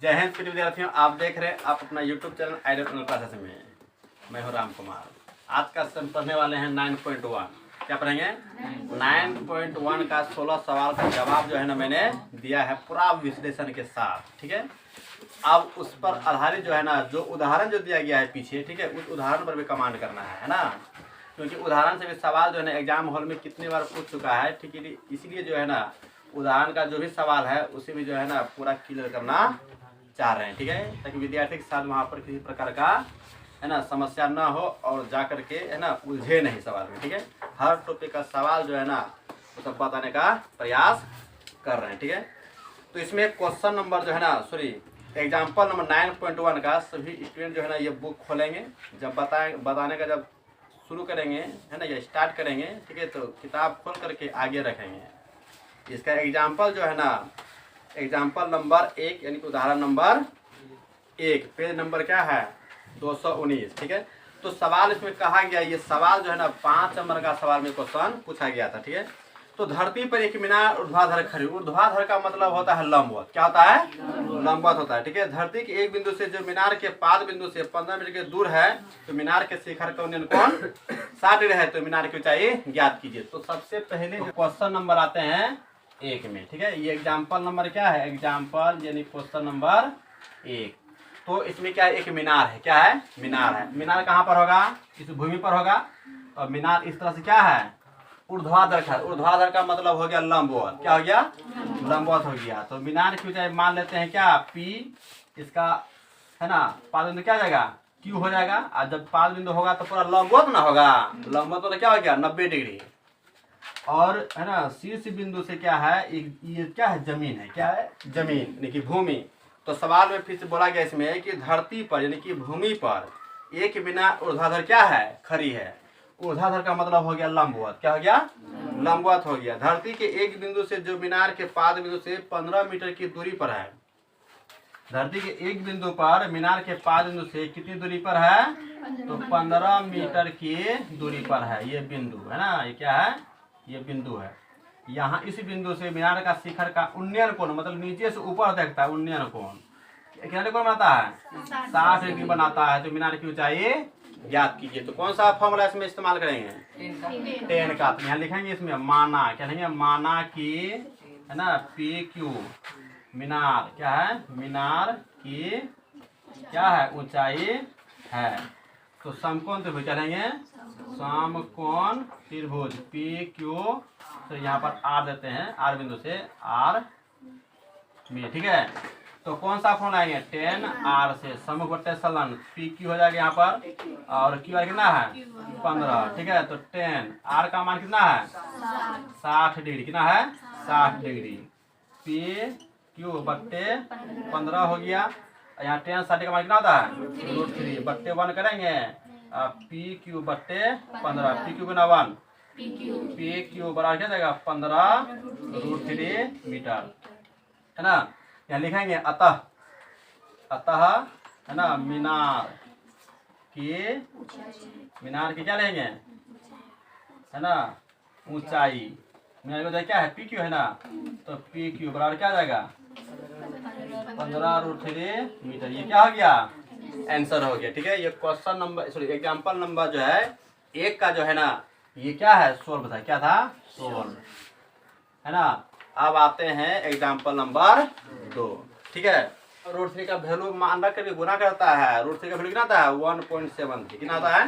जय हिंद प्रिय विद्यार्थियों, आप देख रहे हैं आप अपना YouTube channel ideal online classes में। मैं हूं राम कुमार। आज का हम पढ़ने वाले हैं 9.1। क्या पढ़ेंगे? 9.1 का 16 सवाल का जवाब जो है ना मैंने दिया है पूरा विश्लेषण के साथ। ठीक है, अब उस पर आधारित जो है ना जो उदाहरण जो दिया गया है पीछे, ठीक है, उस उदाहरण पर भी कमांड करना है ना, क्योंकि उदाहरण से भी सवाल जो है ना एग्जाम हॉल में कितनी बार पूछ चुका है। ठीक है, इसलिए जो है ना उदाहरण का जो भी सवाल है उसे भी जो है ना पूरा क्लियर करना चाह रहे हैं। ठीक है, ताकि विद्यार्थी के साथ वहाँ पर किसी प्रकार का है ना समस्या ना हो और जा करके है ना उलझे नहीं सवाल में। ठीक है, हर टॉपिक का सवाल जो है ना वो सब बताने का प्रयास कर रहे हैं। ठीक है, तो इसमें क्वेश्चन नंबर जो है ना एग्जाम्पल नंबर 9.1 का सभी स्टूडेंट जो है ना ये बुक खोलेंगे, जब बताने का जब शुरू करेंगे है ना या स्टार्ट करेंगे, ठीक है, तो किताब खोल करके आगे रखेंगे। इसका एग्जाम्पल जो है ना एग्जाम्पल नंबर 1 यानी कि उदाहरण नंबर 1, पेज नंबर क्या है 219। ठीक है, तो सवाल इसमें कहा गया, ये सवाल जो है ना 5 नंबर का सवाल में क्वेश्चन पूछा गया था। ठीक है, तो धरती पर एक मीनार ऊर्ध्वाधर खड़ी, ऊर्ध्वाधर का मतलब होता है लंबवत। क्या होता है? लंबवत होता है। ठीक है, धरती के एक बिंदु से जो मीनार के पाद बिंदु से 15 मीटर के दूर है, तो मीनार के शिखर का उन्नयन कोण 60 डिग्री है, तो मीनार की ऊंचाई ज्ञात कीजिए। तो सबसे पहले जो क्वेश्चन नंबर आते हैं 1 में। ठीक है, ये एग्जाम्पल नंबर क्या है? एग्जाम्पल यानी क्वेश्चन नंबर 1। तो इसमें क्या है? एक मीनार है। क्या है? मीनार है। मीनार कहाँ पर होगा? इस भूमि पर होगा, और मीनार इस तरह से क्या है? ऊर्ध्वाधर है। ऊर्ध्वाधर का मतलब हो गया लंबवत। क्या हो गया? लंबवत हो गया। तो मीनार की ऊंचाई मान लेते हैं क्या? P, इसका है ना पाद बिंदु क्या हो जाएगा? Q हो जाएगा। और जब पाद बिंदु होगा तो पूरा लंबवत ना होगा, लंबवत तो क्या हो गया? 90 डिग्री। और है ना शीर्ष बिंदु से क्या है? ये क्या है? जमीन है। क्या है? जमीन यानी कि भूमि। तो सवाल में फिर से बोला गया इसमें कि धरती पर यानी कि भूमि पर एक मीनार ऊर्ध्वाधर क्या है? खड़ी है। ऊर्ध्वाधर का मतलब हो गया लंबवत। क्या हो गया? लंबवत हो गया। धरती के एक बिंदु से जो मीनार के पाद बिंदु से 15 मीटर की दूरी पर है। धरती के एक बिंदु पर मीनार के पाद बिंदु से कितनी दूरी पर है? तो 15 मीटर की दूरी पर है। ये बिंदु है ना, ये क्या है? ये बिंदु है। यहाँ इस बिंदु से मीनार का शिखर का उन्नयन कोण मतलब नीचे से ऊपर देखता है उन्नयन कोण कितने कोण बनाता है? 60 डिग्री बनाता है। तो मीनार की ऊंचाई ज्ञात कीजिए। तो कौन सा फॉर्मूला इसमें इस्तेमाल करेंगे? 10 का। तो यहाँ लिखेंगे इसमें माना, क्या लिखेंगे? माना की है ना PQ मीनार क्या है? मीनार की क्या है? ऊंचाई है। तो समकोण त्रिभुज चलेंगे, समकोण त्रिभुज PQ, तो यहाँ पर R देते हैं, R बिंदु से R में। ठीक है, तो कौन सा फॉर्मूला आएंगे? 10R से समूह बटे सलन PQ हो जाएगा यहाँ पर, और QR कितना है? 15। ठीक है, तो 10R का मान कितना है? 60 डिग्री। कितना है? 60 डिग्री। PQ बट्टे 15 हो गया। यहाँ 10 60 का मान कितना होता है? √3 बट्टे 1 करेंगे। PQ बट्टे 15, PQ गुना 1, PQ बराबर क्या जाएगा? 15√3 मीटर है ना। यहाँ लिखेंगे अतः, अतः है ना मीनार की क्या लेंगे है ना ऊंचाई। मीनार की ऊंचाई क्या है? PQ है ना, तो PQ बराबर क्या जाएगा? 15√3 मीटर। ये क्या हो गया? आंसर हो गया। ठीक है, ये क्वेश्चन नंबर एग्जाम्पल नंबर जो है 1 का जो है ना ये क्या है? सोल्व था। क्या था? सोल्व है ना। अब आते हैं एग्जाम्पल नंबर 2। ठीक है, √3 का वैल्यू मान रख करके गुना करता है। √3 का वैल्यू कितना आता है? 1.73। कितना आता है?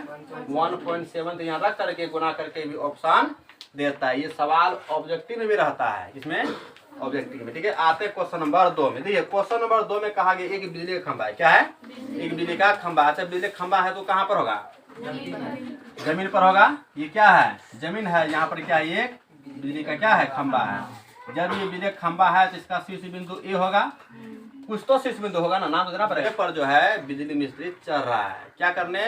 1.7। यहाँ रख करके गुना करके भी ऑप्शन देता है। ये सवाल ऑब्जेक्टिव में भी रहता है, इसमें ऑब्जेक्टिव में। ठीक है, आते हैं क्वेश्चन नंबर 2 में। देखिए क्वेश्चन नंबर 2 में कहा गया एक बिजली का खंभा है। क्या है? एक बिजली का खंभा। अच्छा, बिजली का खंभा है तो कहाँ पर होगा? जमीन पर होगा। ये क्या है? जमीन है। यहाँ पर क्या है? एक बिजली का क्या है? खंभा है। जब ये बिजली का खंभा है तो इसका शीर्ष बिंदु A होगा। कुछ तो शीर्ष बिंदु होगा ना, नाम तो देना पड़ेगा। पर जो है बिजली मिस्त्री चल रहा है क्या करने?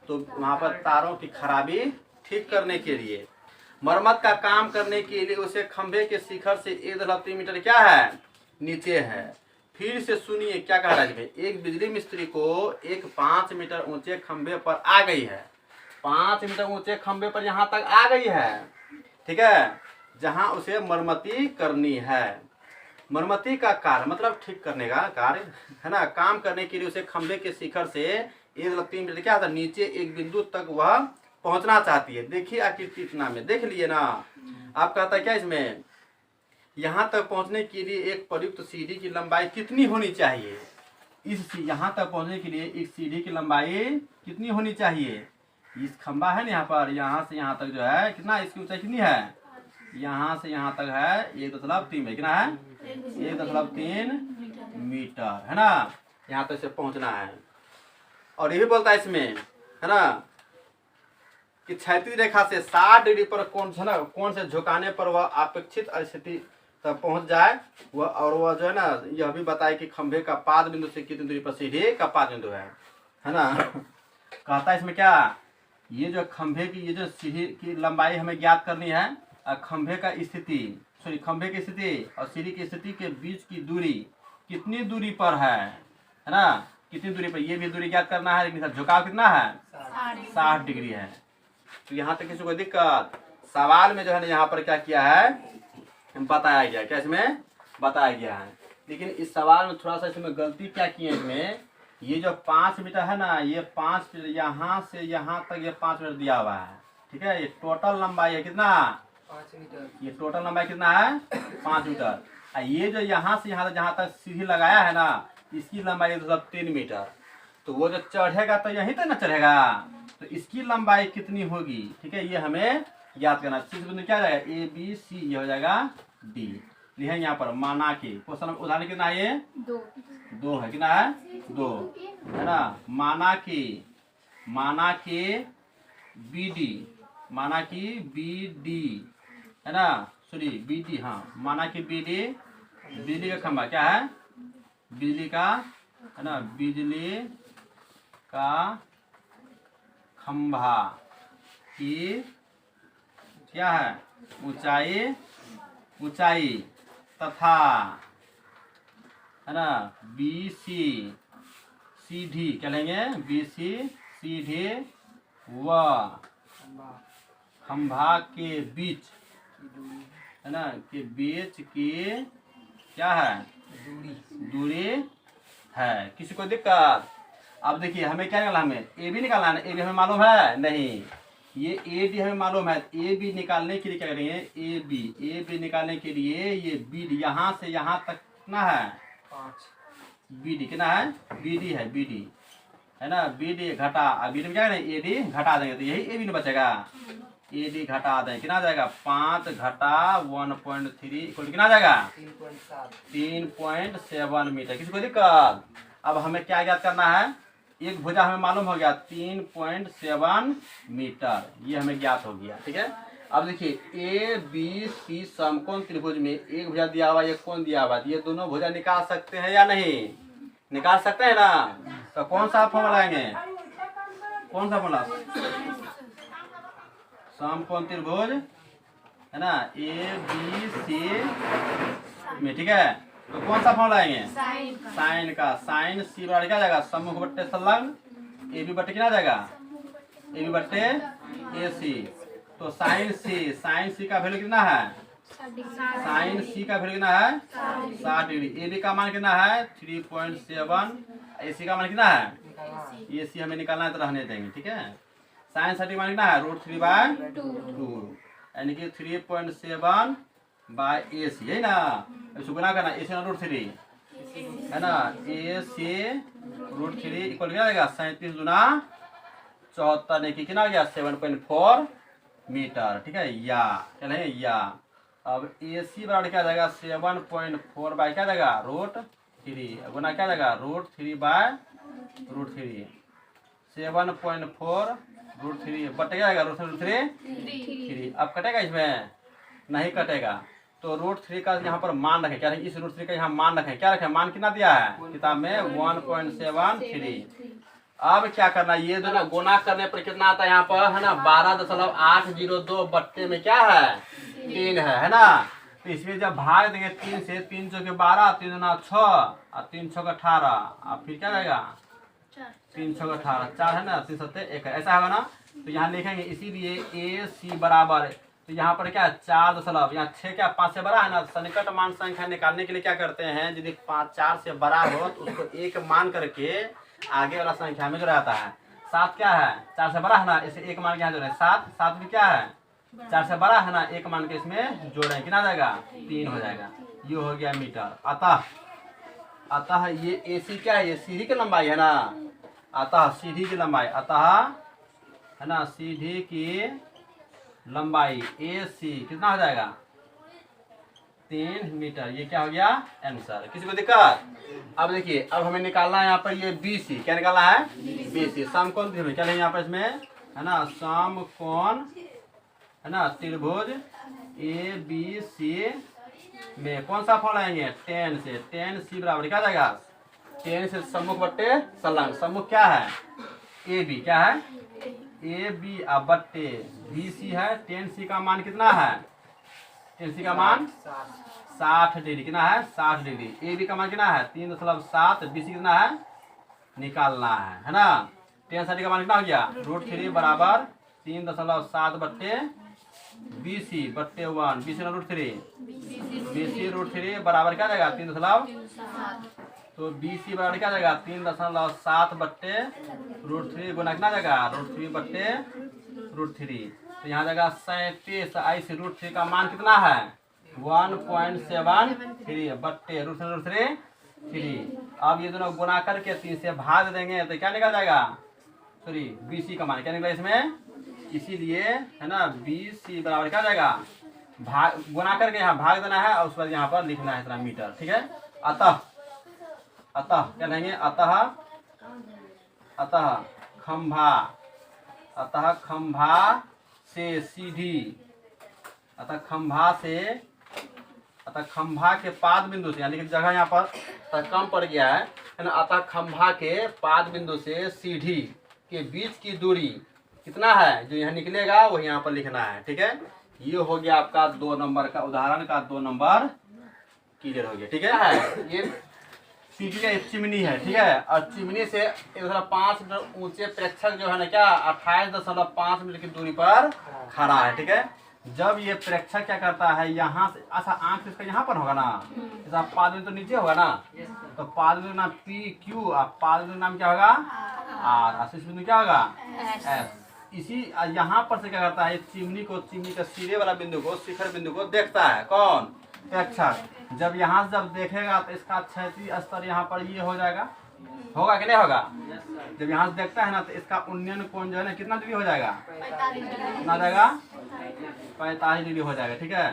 तो वहाँ पर तारों की खराबी ठीक करने के लिए, मरम्मत का काम करने के लिए उसे खंभे के शिखर से 1.3 मीटर क्या है? नीचे है। फिर से सुनिए क्या कह रहा है। एक बिजली मिस्त्री को एक 5 मीटर ऊंचे खंभे पर आ गई है। 5 मीटर ऊंचे खंभे पर यहाँ तक आ गई है। ठीक है, जहाँ उसे मरम्मती करनी है। मरम्मती का कार्य मतलब ठीक करने का कार्य है ना, काम करने के लिए उसे खंभे के शिखर से 1.3 मीटर क्या था नीचे एक बिंदु तक वह पहुंचना चाहती है। देखिए आकृति इतना में देख लिए ना। आप कहता है क्या इसमें, यहाँ तक पहुंचने के लिए एक प्रयुक्त सीढ़ी की लंबाई कितनी होनी चाहिए। इस यहाँ तक पहुंचने के लिए एक सीढ़ी की लंबाई कितनी होनी चाहिए। इस खंबा है ना यहाँ पर, यहाँ से यहाँ तक जो है कितना, इसकी ऊंचाई कितनी है, यहाँ से यहाँ तक है 1.3 में, कितना है 1.3 मीटर है ना। यहाँ तक से पहुंचना है। और ये भी बोलता है इसमें है ना कि क्षैतिज रेखा से 60 डिग्री पर कोण है ना, कोण से झुकाने पर वह अपेक्षित स्थिति तक पहुंच जाए वह, और वह जो है ना यह भी बताए कि खंभे का पाद बिंदु से कितनी दूरी पर सीढ़ी का पाद बिंदु है ना। कहता है इसमें क्या, ये जो खंभे की ये जो सीढ़ी की लंबाई हमें ज्ञात करनी है, खंभे का स्थिति खंभे की स्थिति और सीढ़ी की स्थिति के बीच की दूरी कितनी दूरी पर है ना, कितनी दूरी पर, ये भी दूरी ज्ञात करना है। लेकिन झुकाव कितना है 60 डिग्री है। तो यहाँ तक किसी को दिक्कत, सवाल में जो है ना यहाँ पर क्या किया है बताया गया, क्या इसमें बताया गया है। लेकिन इस सवाल में थोड़ा सा इसमें गलती क्या की है, इसमें ये जो 5 मीटर है ना, ये 5 मीटर यहाँ से यहाँ तक ये 5 मीटर दिया हुआ है, ठीक है। ये टोटल लंबाई है कितना 5 मीटर, ये टोटल लंबाई कितना है 5 मीटर। ये जो यहाँ से यहाँ तक जहाँ तक सीढ़ी लगाया है ना, इसकी लंबाई तो सब 3 मीटर। तो वो जो चढ़ेगा तो यहीं तक ना चढ़ेगा, तो इसकी लंबाई कितनी होगी, ठीक है, ये हमें याद करना। सी बिंदु क्या हो जाएगा ABC, ये हो जाएगा D। लिखे यहाँ पर माना के क्वेश्चन उदाहरण कितना है, ये 2 है, कितना है 2 है ना। माना के BD, माना की BD है ना, सॉरी BD, हाँ माना की BD, बिजली का खंभा क्या है, बिजली का है ना, बिजली का खंभा की क्या है ऊंचाई तथा है ना BC सीधी क्या लेंगे, BC सीधे व खंभा के बीच है ना के बीच की क्या है दूरी है। किसी को दिक्कत। अब देखिए हमें क्या निकालना, हमें AB निकालना है। AB हमें मालूम है नहीं, ये AD हमें मालूम है। AB निकालने के लिए क्या करेंगे, AB निकालने के लिए ये BD यहाँ से यहाँ तक कितना है 5, BD कितना है BD है, BD है ना, BD घटा, BD में क्या करेंगे AD घटा देंगे तो यही AB में बचेगा। AD घटा दें कितना जाएगा 5 घटा 1.3 इक्वल कितना जाएगा 3.7 मीटर। किसी को दिक्कत। अब हमें क्या ज्ञात करना है, एक भुजा हमें मालूम हो गया 3.7 मीटर, ये हमें ज्ञात हो गया, ठीक है। अब देखिए ABC समकोण त्रिभुज में एक भुजा दिया हुआ एक कोण दिया हुआ, ये दोनों भुजा निकाल सकते हैं या नहीं, निकाल सकते हैं ना। तो कौन सा फॉर्मूला लाएंगे, कौन सा फॉर्मूला, समकोण त्रिभुज है ना ABC में, ठीक है। तो कौन सा फॉर्मूला लाएंगे साइन का, साइन C बराबर क्या जाएगा सम्मुख बट्टे संलग्न AB बट्टे कितना जाएगा AB बट्टे AC। तो साइन C का वैल्यू कितना है, साइन C का वैल्यू कितना है 60 डिग्री। AB का मान कितना है 3.7, AC का मान कितना है, AC हमें निकालना है तो रहने देंगे, ठीक है। साइन 60 मान कितना है √3/2 यानी कि 3.7 बाय AC है ना। इसको गुना करना AC √3 है ना, AC √3 इक्वल क्या आएगा 37 गुना 74 की कितना आ गया 7.4 मीटर, ठीक है। या चले या अब AC बराबर क्या जाएगा 7.4 बाय क्या जाएगा √3 गुना क्या जाएगा √3/√3 7.4 √3 बटे क्या जाएगा √3। अब कटेगा इसमें नहीं कटेगा, तो √3 का यहाँ पर मान रखें, क्या रखें इस √3 का यहाँ मान रखें, क्या रखें मान कितना दिया है किताब में 1.73। अब क्या करना, ये जो ना गुना करने पर कितना आता है यहाँ पर है ना 12.802 बट्टे में क्या है 3 है ना। तो इसमें जब भाग देंगे 3 से, 3 चौके 12, 3 दूना 6 और 3 छः 18, अब फिर क्या रहेगा 3 छः 18, 4 है ना 3 7 1 है, ऐसा होगा ना। तो यहाँ लिखेंगे इसीलिए AC बराबर तो यहाँ पर क्या है 4 यहाँ 6 क्या 5 से बड़ा है ना। सन्निकट मान संख्या निकालने के लिए क्या करते हैं, यदि 4 से बड़ा हो तो उसको 1 मान करके आगे वाला संख्या में जो रहता है। 7 क्या है 4 से बड़ा है ना, इसे 1 मान के यहाँ जोड़े। 7 भी क्या है 4 से बड़ा है ना, 1 मान के इसमें जोड़े, कितना आ जाएगा 3 हो जाएगा। ये हो गया मीटर। अतः ये AC क्या है, ये सीढ़ी की लंबाई है ना। अतः सीढ़ी की लंबाई, अतः है ना सीढ़ी की लंबाई AC कितना हो जाएगा 3 मीटर। ये क्या हो गया आंसर। किसी को दिक्कत। अब देखिए, अब हमें निकालना है यहाँ पर ये BC। क्या निकालना है BC, समकोण त्रिभुज। क्या लेंगे यहाँ पर इसमें है ना, समकोण है ना त्रिभुज ABC में कौन सा फल आएंगे 10 से। 10C बराबर क्या जाएगा 10 से सम्मुख बट्टे संलग्न। सम्मुख क्या है AB, क्या है AB अब बट्टे BC है। 10C का मान कितना है, 10C का मान 60 डिग्री। कितना है 60 डिग्री। AB का मान कितना है 3.7। BC कितना है निकालना है ना। 10 का मान कितना हो गया √3 बराबर 3.7 बट्टे BC बट्टे 1। BC ना √3, BC √3 बराबर क्या जाएगा 3. तो BC बराबर क्या जाएगा 3.7 बट्टे √3 गुना कितना जाएगा √3 बट्टे √3। तो यहाँ जाएगा 37। ऐसे √3 का मान कितना है 1.73 बट्टे √3। अब ये दोनों गुना करके 3 से भाग देंगे तो क्या निकल जाएगा, सॉरी BC का मान क्या निकला इसमें। इसीलिए है ना BC बराबर क्या जाएगा, भाग गुना करके यहाँ भाग देना है और उस पर यहाँ पर लिखना है इतना मीटर। ठीक है। अतः क्या लेंगे, अतः खंभा से सीधी, अतः खंभा के पाद बिंदु से, यानी कि जगह यहाँ पर कम पड़ गया है ना। अतः खंभा के पाद बिंदु से सीढ़ी के बीच की दूरी कितना है, जो यहाँ निकलेगा वो यहाँ पर लिखना है। ठीक है। ये हो गया आपका 2 नंबर का उदाहरण का 2 नंबर क्लियर हो गया। ठीक है। ये सीढ़ी का चिमनी है। ठीक है। और चिमनी से 5 मीटर ऊंचे प्रेक्षक जो है ना क्या 28.5 मीटर की दूरी पर खड़ा है। ठीक है। जब ये प्रेक्षक क्या करता है, यहाँ से अच्छा आंख इसका यहाँ पर होगा ना, जैसा पाद बिंदु तो नीचे होगा ना, तो पाद बिंदु नाम PQ और पाद बिंदु नाम क्या होगा R और शीर्ष बिंदु क्या होगा S। इसी यहाँ पर से क्या करता है, चिमनी का सिरे वाला बिंदु को, शिखर बिंदु को देखता है कौन प्रेक्षक। जब यहाँ से जब देखेगा तो इसका क्षैतिज स्तर यहाँ पर ये हो जाएगा, होगा कि नहीं होगा। जब यहाँ से देखता है ना तो इसका उन्नयन कोण जो है ना कितना डिग्री हो जाएगा, कितना जाएगा 45 डिग्री हो जाएगा। ठीक है।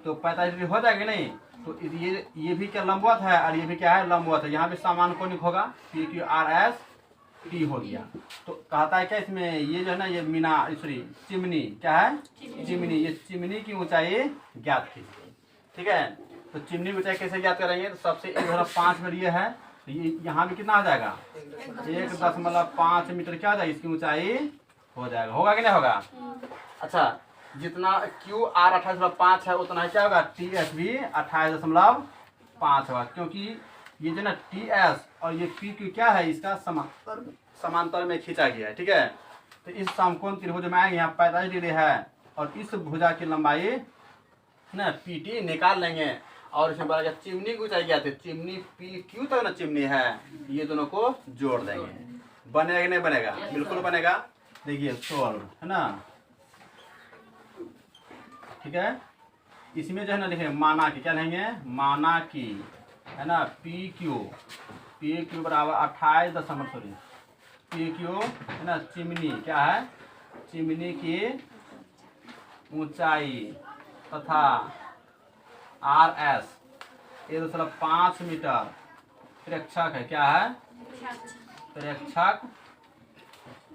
तो 45 डिग्री हो जाएगा नहीं, तो ये भी क्या लंबवत है और ये भी क्या है लंबवत है। यहाँ भी समान कोणिक होगा PQRS T हो गया। तो कहता है क्या इसमें, ये जो है ना ये चिमनी क्या है चिमनी, ये चिमनी की ऊंचाई ज्ञात कीजिए। ठीक है। तो चिमनी की ऊंचाई कैसे ज्ञात करेंगे, तो सबसे 1.5 मीटर ये है, तो ये यहाँ भी कितना हो जाएगा 1.5 मीटर क्या हो जाएगा इसकी ऊंचाई हो जाएगा। होगा कि नहीं होगा। अच्छा, जितना QR 28.5 है उतना क्या होगा TS भी 28.5 होगा, क्योंकि ये जो ना TS और ये PQ क्या है इसका समांतर में खींचा गया है। ठीक है। तो इस समकोण त्रिभुज में आएंगे, यहाँ 45 डिग्री है और इस भुजा की लंबाई ना PT निकाल लेंगे और इसमें बोला गया चिमनी की ऊंचाई क्या थी, चिमनी PQ तक ना चिमनी है, ये दोनों को जोड़ देंगे। बनेगा कि नहीं बनेगा, बिल्कुल बनेगा। देखिए 16 है ना। ठीक है। इसमें जो है ना देखिए माना की क्या लेंगे, माना की है ना PQ बराबर 28 PQ है ना चिमनी क्या है, चिमनी की ऊंचाई तथा RS 1.5 मीटर प्रेक्षक है, क्या है प्रेक्षक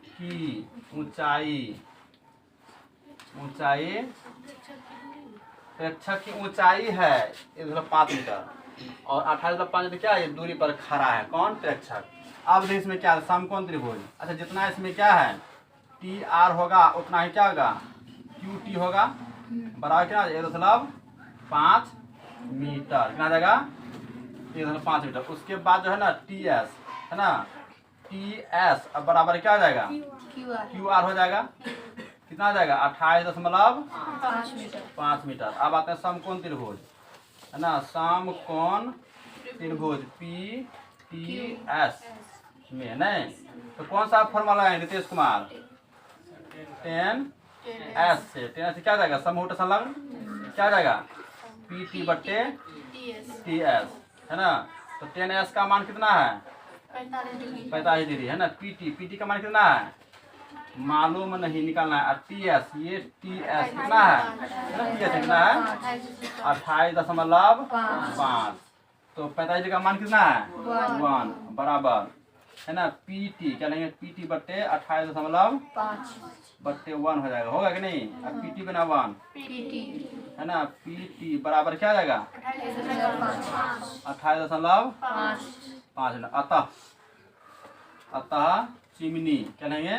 की ऊंचाई प्रेक्षक की ऊंचाई है 1.5 मीटर और 28.5 मीटर क्या है दूरी पर खड़ा है कौन प्रेक्षक। अब देखिए इसमें क्या है समकोण त्रिभुज। अच्छा, जितना इसमें क्या है TR होगा उतना ही क्या होगा QT होगा बराबर क्या 1.5 मीटर, कितना जाएगा 1.5 मीटर। उसके बाद जो है ना TS है ना TS अब बराबर क्या हो जाएगा QR हो जाएगा, कितना आ जाएगा 28.5 मीटर। अब आते हैं समकोण त्रिभुज, है ना, समकोण त्रिभुज PTS में, नहीं तो कौन सा फॉर्मूला है नीतीश कुमार? 10S से। 10S से क्या जाएगा? समूह संलग्न क्या जाएगा? PT/TS, है ना। तो 10S का मान कितना है? 45 डिग्री, है ना। PT का मान कितना है? मालूम नहीं, निकालना है। TS, ये TS कितना है? TS कितना है? 28.5। तो 45 का मान कितना है? 1 बराबर, है ना। PT क्या लेंगे? PT/28.5/1 हो जाएगा, होगा कि नहीं? अब PT बना 1, है ना। PT बराबर क्या जाएगा? 28.5। अतः चिमनी क्या लेंगे?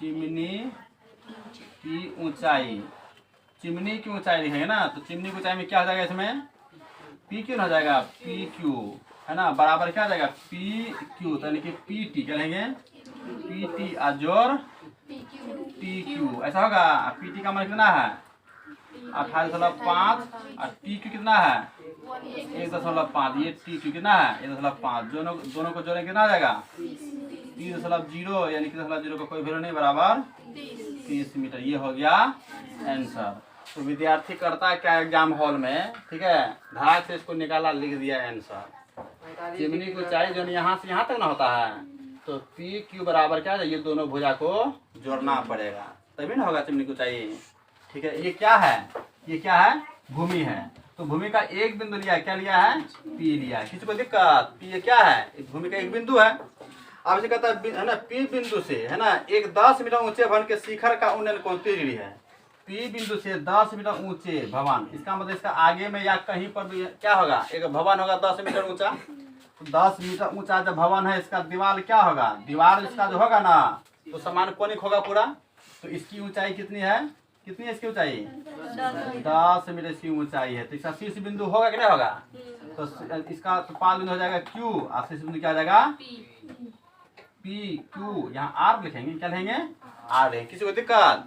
चिमनी की ऊंचाई, चिमनी की ऊंचाई लिखेंगे ना। तो चिमनी की ऊंचाई में क्या हो जाएगा? इसमें PQ हो जाएगा, PQ, है ना, बराबर क्या हो जाएगा? PQ, तो यानी कि PT क्या लेंगे? PT अजोर TQ, ऐसा होगा। PT का मान कितना है? 28.5 और TQ कितना है? 1.5। ये TQ कितना है? 1.5। दोनों को जोड़ेंगे कितना आ जाएगा? 30.0, यानी कि 0 का कोई वैल्यू नहीं, बराबर 30 मीटर। ये हो गया आंसर। तो विद्यार्थी करता है क्या एग्जाम हॉल में, ठीक है, धड़ाक से इसको निकाला, लिख दिया आंसर। चिमनी को चाहिए जो यहाँ से यहाँ तक ना होता है, तो PQ बराबर क्या है? ये दोनों भुजा को जोड़ना पड़ेगा, तभी ना होगा चिमनी को चाहिए। ठीक है, ये क्या है? ये क्या है? भूमि है। तो भूमि का एक बिंदु लिया, क्या लिया है? P लिया है। किसी को दिक्कत? P ये क्या है? भूमि का एक बिंदु है। अब इसे कहता है ना, P बिंदु से, है ना, एक 10 मीटर ऊंचे भवन के शिखर का उन्नयन कोण 30 डिग्री है। P बिंदु से 10 मीटर ऊंचे भवन, इसका मतलब इसका आगे में या कहीं पर भी क्या होगा? एक भवन होगा 10 मीटर ऊंचा। तो 10 मीटर ऊंचा जब भवन है, इसका दीवार क्या होगा? दीवार इसका जो होगा ना, तो समान कोणिक होगा पूरा। तो इसकी ऊंचाई कितनी है? कितनी है इसकी ऊंचाई? 10 मीटर इसकी ऊंचाई है। तो इसका शीर्ष बिंदु होगा कि नहीं होगा? तो इसका तो 5 बिंदु हो जाएगा Q, और शीर्ष बिंदु क्या हो जाएगा? PQ। यहाँ R लिखेंगे, क्या लिखेंगे? R लिखेंगे। किसी को दिक्कत?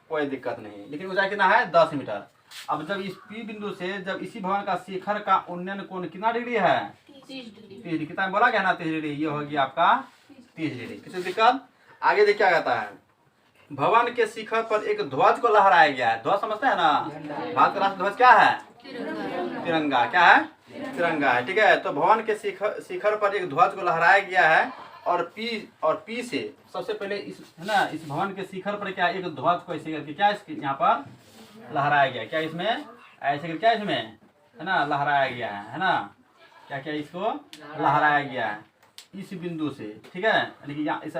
कोई दिक्कत नहीं। लेकिन ऊंचाई कितना है? 10 मीटर। अब जब इस P बिंदु से जब इसी भवन का शिखर का उन्नयन कोण कितना डिग्री है? 30 डिग्री। कितना बोला गया ना? 30 डिग्री। ये हो गया आपका 30 डिग्री। किसी को दिक्कत? आगे देखिए क्या कहता है। भवन के शिखर पर एक ध्वज को लहराया गया है। ध्वज समझते हैं ना? भारत का राष्ट्र ध्वज क्या है? तिरंगा। क्या है? तिरंगा है, ठीक है। तो भवन के शिखर पर एक ध्वज को लहराया गया है, और P से सबसे पहले इस, है ना, इस भवन के शिखर पर क्या एक ध्वज को ऐसे करके क्या इसके यहाँ पर लहराया गया। क्या इसमें ऐसे करके क्या इसमें, है ना, लहराया गया है ना। क्या क्या इसको लहराया गया है इस बिंदु से, ठीक है। यानी कि यहाँ इस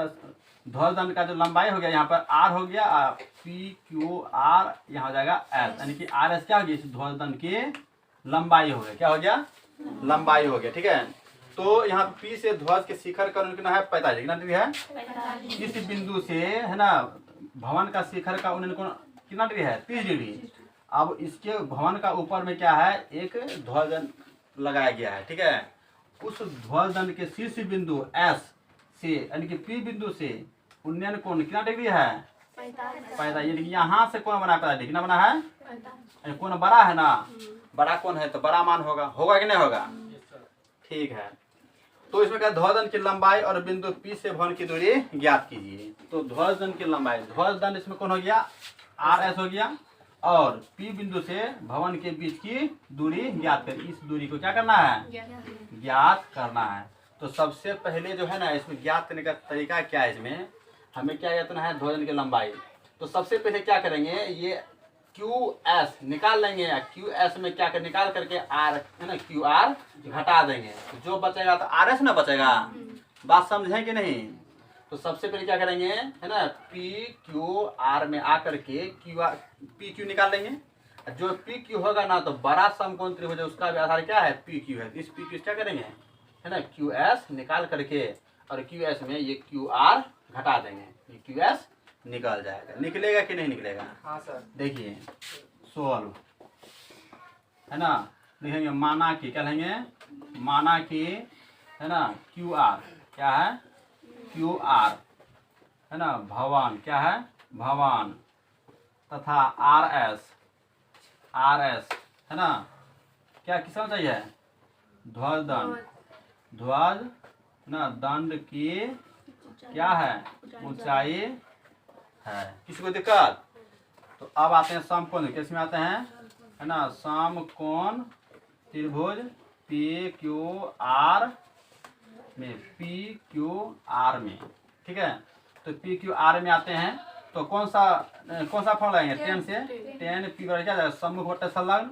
ध्वज दंड का जो लंबाई हो गया, यहाँ पर R हो गया, PQR यहाँ हो जाएगा S, यानी कि RS क्या हो गया? इस ध्वज दंड की लंबाई हो गया। क्या हो गया? लंबाई हो गया, ठीक है। तो यहाँ P से ध्वज के शिखर का कितना है? 45 कितना डिग्री है? इस बिंदु से, है ना, भवन का शिखर का उन्नयन कोण कितना डिग्री है? 30 डिग्री। अब इसके भवन का ऊपर में क्या है? एक ध्वज दंड लगाया गया है, ठीक है। उस ध्वज दंड के शीर्ष बिंदु S से, यानी कि P बिंदु से उन्नयन कोण कितना डिग्री है? 45। यानी कि यहाँ से कोण बना 45 डिग्री। कितना बना है? कोण बड़ा है ना, बड़ा कोण है तो बड़ा मान होगा, होगा कि नहीं होगा? ठीक है। तो इसमें क्या? ध्वज दंड की लंबाई और बिंदु P से भवन की दूरी ज्ञात कीजिए। तो ध्वज दंड की लंबाई, ध्वज दंड इसमें कौन हो गया? RS हो गया, और P बिंदु से भवन के बीच की दूरी ज्ञात कर। इस दूरी को क्या करना है? ज्ञात करना है। तो सबसे पहले जो है ना, इसमें ज्ञात करने का तरीका क्या है? इसमें हमें क्या ज्ञात करना है? ध्वज दंड की लंबाई। तो सबसे पहले क्या करेंगे? ये QS निकाल लेंगे। QS में क्या कर निकाल करके R, है ना, QR घटा देंगे, तो जो बचेगा तो RS ना बचेगा। बात समझे कि नहीं? तो सबसे पहले क्या करेंगे, है ना, PQR में आकर के PQ निकाल लेंगे। जो PQ होगा ना, तो बड़ा समकोण त्रिभुज है, उसका भी आधार क्या है? PQ है। इस PQ क्या करेंगे, है ना, QS निकाल करके, और QS में ये QR घटा देंगे, ये QS निकल जाएगा। निकलेगा कि नहीं निकलेगा? हाँ सर। देखिए सोल्व, है ना, लिखेंगे माना कि, क्या लेंगे? माना कि, है ना, QR क्या है? QR है ना भवन, क्या है भवन, तथा RS है ना क्या किसका चाहिए ध्वज दंड, ध्वज ना दंड की क्या है ऊंचाई है। किसी को दिक्कत? तो अब आते हैं समकोण, किसमें आते हैं है ना समकोण त्रिभुज PQR में, PQR में, ठीक है। तो PQR में आते हैं तो कौन सा फॉर्मूला लेंगे 10 से 10 P बराबर क्या जाएगा सम्मुख बट्टे संलग्न,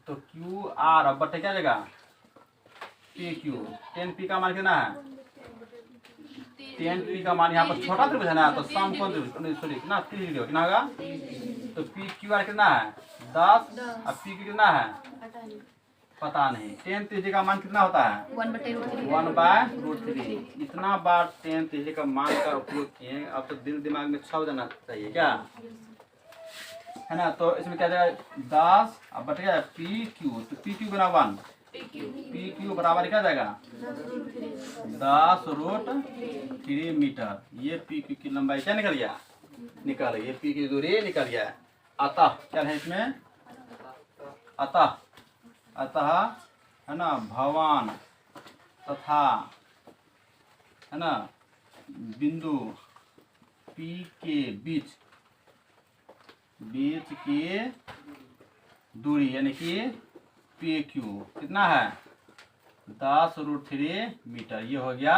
तो QR अब बट्टे क्या जाएगा PQ, 10 P का मान कितना है 10 P का मान यहाँ पर छोटा त्रिभुज है ना तो समकोण त्रिभुज सॉरी कितना 30 डिग्री कितना होगा, तो PQR कितना है 10 और PQ कितना है पता नहीं, 10 तीसरी का मान कितना होता है 1/√3। इतना बार 10 तीसरी का मान का उपयोग किए, अब तो दिल दिमाग में छप जाना चाहिए क्या है ना। तो इसमें क्या जाएगा 10 अब बट गया PQ, तो PQ गुना 1, PQ बराबर क्या जाएगा 10√3 मीटर। ये PQ की लंबाई क्या निकल गया निकल, ये PQ की दूरी निकल गया। अतः क्या है इसमें अतः है ना भवन तथा है ना बिंदु P के बीच की दूरी यानी कि PQ कितना है 10√3 मीटर। ये हो गया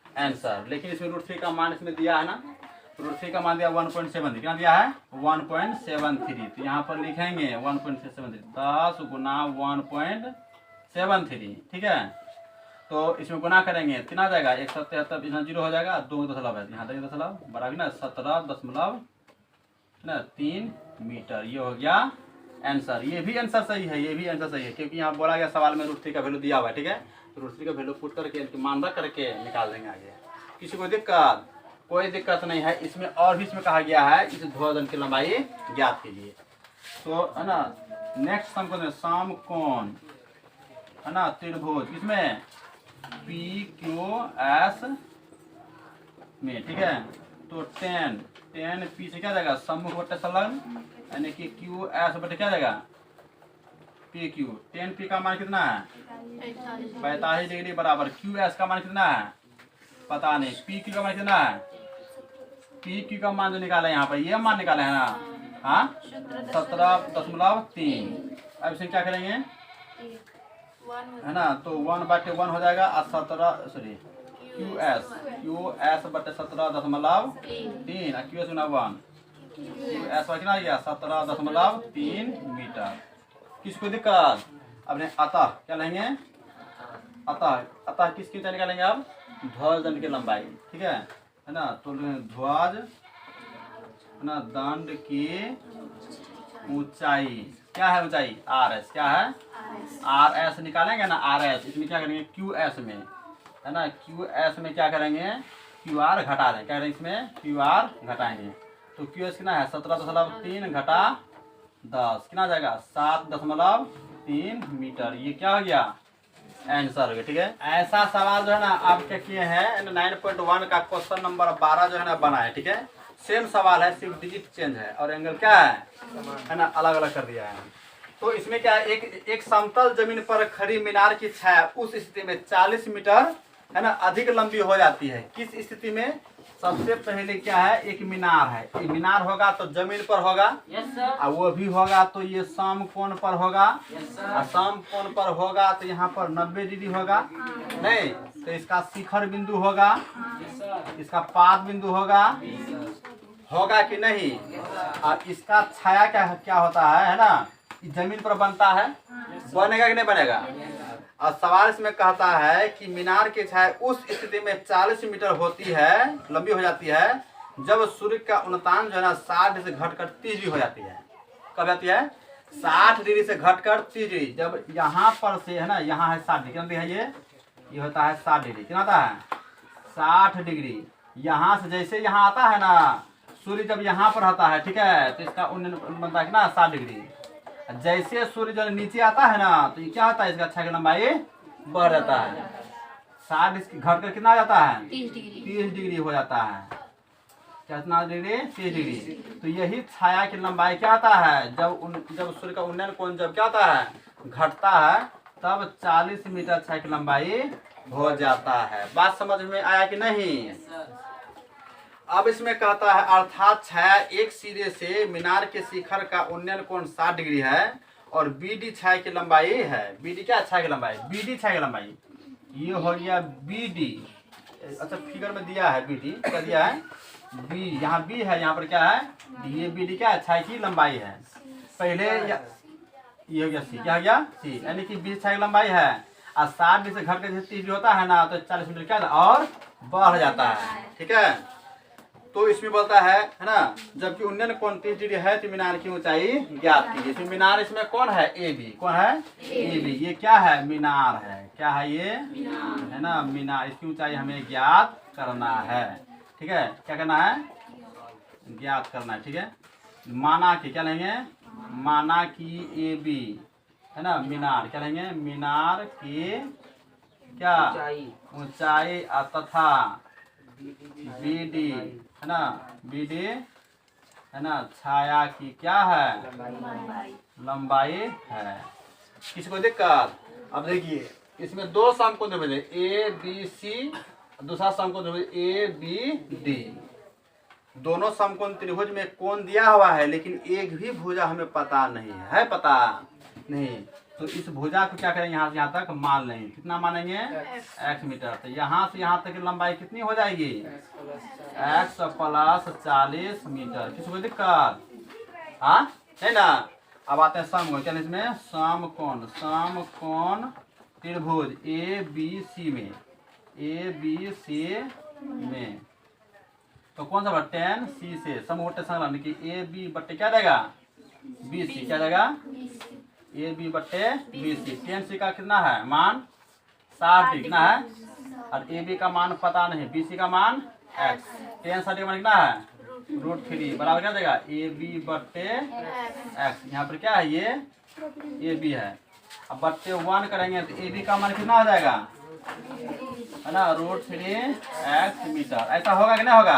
आंसर। लेकिन इसमें √3 का मान इसमें दिया है ना, √3 का मान दिया 1.73, कितना दिया है 1.73। तो यहाँ पर लिखेंगे 1.73, 10 गुना 1.73, ठीक है। तो इसमें गुना करेंगे कितना जाएगा 177, यहाँ 0 हो जाएगा, 2 दशमलव है यहाँ 2 दशमलव बराबर ना 17.3 मीटर। ये हो गया आंसर। ये भी आंसर सही है, ये भी आंसर सही है, क्योंकि यहाँ बोला गया सवाल में √3 का वैल्यू दिया हुआ है, ठीक है। √3 का वैल्यू पुट करके मान रख करके निकाल देंगे आगे। किसी को दिक्कत? कोई दिक्कत नहीं है। इसमें और भी इसमें कहा गया है इस ध्वजदंड की लंबाई ज्ञात कीजिए। तो है ना नेक्स्ट समकोण समकोण है ना त्रिभुज किसमें PQS में, ठीक है। तो 10 P से क्या जाएगा सम्मुख बट्टे संलग्न यानी कि QS बट्टे क्या जाएगा PQ। 10 P का मान कितना है 45 डिग्री बराबर QS का मान कितना है पता नहीं, PQ का मान कितना है PQ का मान जो निकाला है यहाँ पर ये मान निकाला है ना हाँ 17.3। अब इसमें क्या करेंगे है ना तो 1/1 हो जाएगा और 17 सॉरी QS बटे 17.3 और QS गुना 1 QS कितना आ गया 17.3 मीटर। किसको दिक्कत? अपने अतः क्या लेंगे अतः किसकी ऊंचाई निकालेंगे अब ध्वजदंड की लंबाई, ठीक है ना। तो ध्वज है ना दंड की ऊंचाई क्या है ऊंचाई RS, क्या है RS निकालेंगे ना RS। इसमें क्या करेंगे QS में है ना QS में क्या करेंगे QR घटा दें, क्या करेंगे इसमें QR घटाएंगे। तो QS कितना है 17.3 घटा 10 कितना जाएगा 7.3 मीटर। ये क्या हो गया आंसर हो गया, ठीक है। ऐसा सवाल जो है ना आप क्या किए हैं 9.1 का क्वेश्चन नंबर 12 जो है ना बना है, ठीक है। सेम सवाल है सिर्फ डिजिट चेंज है और एंगल क्या है ना अलग अलग कर दिया है। तो इसमें क्या है एक समतल जमीन पर खड़ी मीनार की छाया उस स्थिति में 40 मीटर है ना अधिक लंबी हो जाती है। किस स्थिति में? सबसे पहले क्या है एक मीनार है, ये मीनार होगा तो जमीन पर होगा और वो भी होगा तो ये समकोण पर होगा और समकोण पर होगा तो यहाँ पर 90 डिग्री होगा नहीं तो इसका शिखर बिंदु होगा इसका पाद बिंदु होगा कि नहीं। और इसका छाया क्या होता है ना जमीन पर बनता है, बनेगा कि नहीं बनेगा। और सवाल इसमें कहता है कि मीनार की छाया उस स्थिति में 40 मीटर होती है लंबी हो जाती है जब सूर्य का उन्नतान जो है ना 60 डिग्री से घटकर 30 डिग्री हो जाती है। कब जाती है 60 डिग्री से घटकर 30 डिग्री। जब यहाँ पर से है ना यहाँ है 60 डिग्री कितना है ये होता है 60 डिग्री कितना आता है 60 डिग्री। यहाँ से जैसे यहाँ आता है ना सूर्य जब यहाँ पर आता है ठीक है तो इसका उन्नयन बनता है ना 60 डिग्री। जैसे सूर्य जब नीचे आता है ना तो ये क्या होता है इसका छाया की लंबाई बढ़ जाता है 60 घट कर कितना आ जाता है 30 डिग्री हो जाता है। कितना डिग्री? 30 डिग्री। तो यही छाया की लंबाई क्या आता है? जब सूर्य का उन्नयन कोण जब क्या होता है? घटता है, तब 40 मीटर छाया की लंबाई हो जाता है। बात समझ में आया कि नहीं? अब इसमें कहता है अर्थात छाया एक सिरे से मीनार के शिखर का उन्नयन कोण 60 डिग्री है और बीडी छाया की लंबाई है। बीडी क्या? छाया की लंबाई। बीडी छाया की लंबाई ये हो गया बीडी। अच्छा फिगर में दिया है बीडी, क्या दिया है? बी, यहाँ बी है, यहाँ पर क्या है? ये बीडी क्या है? छाया की लंबाई है। पहले ये हो गया सी, क्या हो गया? सी, यानी कि बी छाया की लंबाई है और 60 डिग्री से घट कर 30 होता है ना, तो 40 मीटर क्या और बढ़ जाता है। ठीक है, तो इसमें बोलता है ना, जबकि उन्नयन कोण 30 डिग्री है तो मीनार की ऊंचाई ज्ञात कीजिए। इसमें मीनार, इसमें कौन है? A B. कौन है? A B. ये क्या है? मीनार है। क्या है ये? है ना, मीनार। इसकी ऊंचाई हमें ज्ञात करना है। ठीक है, क्या करना है? ज्ञात करना है। ठीक है, माना कि क्या लेंगे? माना कि ए बी है ना, मीनार क्या लेंगे? मीनार की क्या ऊंचाई तथा बीडी है ना, बीडी है ना, छाया की क्या है? लंबाई है। किसी को दिक्कत? अब देखिए इसमें दो समकोण मिले, ए बी सी, दूसरा समकोण ए बी डी। दोनों समकोण त्रिभुज में कोण दिया हुआ है, लेकिन एक भी भुजा हमें पता नहीं है। पता नहीं, तो इस भुजा को क्या करेंगे? यहाँ से यहाँ तक मान लेंगे। कितना मानेंगे? x metre. तो यहाँ से यहाँ तक की लंबाई कितनी हो जाएगी? x plus 40 metre. किसी को दिक्कत? हाँ है ना। अब आते हैं समकोण। क्या इसमें? समकोण। समकोण त्रिभुज ए बी सी में, ए बी सी में तो कौन सा? tan सी से समकोण संलग्न की ए बी बट्टे क्या जाएगा? B C. क्या जाएगा? ए बी बट्टे बी सी। tan सी का कितना है मान? 60 डिग्री। कितना है? और ए बी का मान पता नहीं, बी सी का मान x। tan 60 का मान कितना है? √3 बराबर क्या देगा? ए बी बट्टे x। यहाँ पर क्या है? ये ए बी है। अब बट्टे 1 करेंगे तो ए बी का मान कितना हो जाएगा? है ना, √3 x मीटर। ऐसा होगा कि नहीं होगा?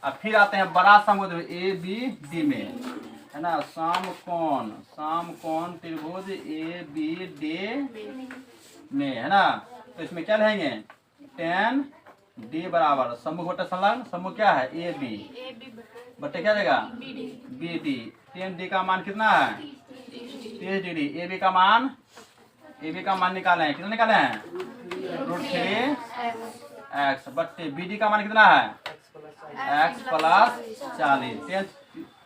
अब फिर आते हैं बड़ा समकोण ए बी डी में, है ना, समकोण। समकोण त्रिभुज ए बी डी में, है ना, तो इसमें क्या लेंगे? tan डी बराबर समूह बटे संलग्न। समूह क्या है? ए बी बटे क्या देगा? B D. tan डी का मान कितना है? 30 डिग्री। ए बी का मान, ए बी का मान निकाले हैं। कितना निकाले हैं? √3 x बट्टे बी डी का मान कितना है? x plus 40। 30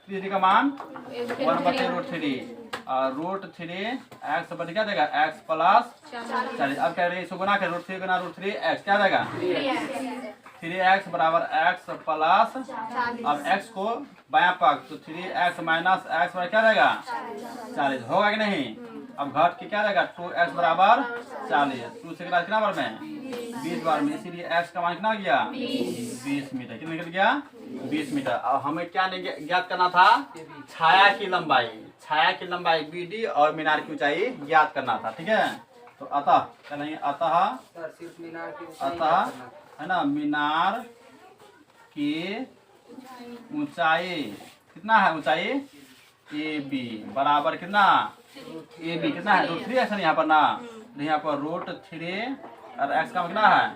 डिग्री का मान 1 बटे √3 और √3 x बटे क्या देगा? x plus 40। अब क्या रही? इसको गुना कर, √3 गुना √3 x क्या देगा? 3x बराबर x प्लस, अब x को बायां पक्ष, तो 3x माइनस x बराबर क्या देगा? 40। होगा कि नहीं? अब घट के क्या देगा? 2x बराबर 40। 2 से कितना बार में? 20 बार में। इसीलिए x का मान कितना हो गया? 20 मीटर। कितना निकल गया? 20 मीटर। अब हमें क्या ज्ञात करना था? छाया की लंबाई। छाया की लंबाई बीडी और मीनार की ऊंचाई ज्ञात करना था। ठीक है, तो अतः क्या लेंगे? अतः है ना, मीनार की ऊंचाई कितना है? ऊंचाई ए बी बराबर कितना? ए बी कितना है? √3 ऐसा यहाँ पर ना, यहाँ पर √3 और x का कितना है?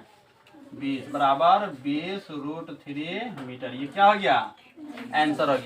20 बराबर 20 √3 मीटर। ये क्या हो गया? आंसर हो गया।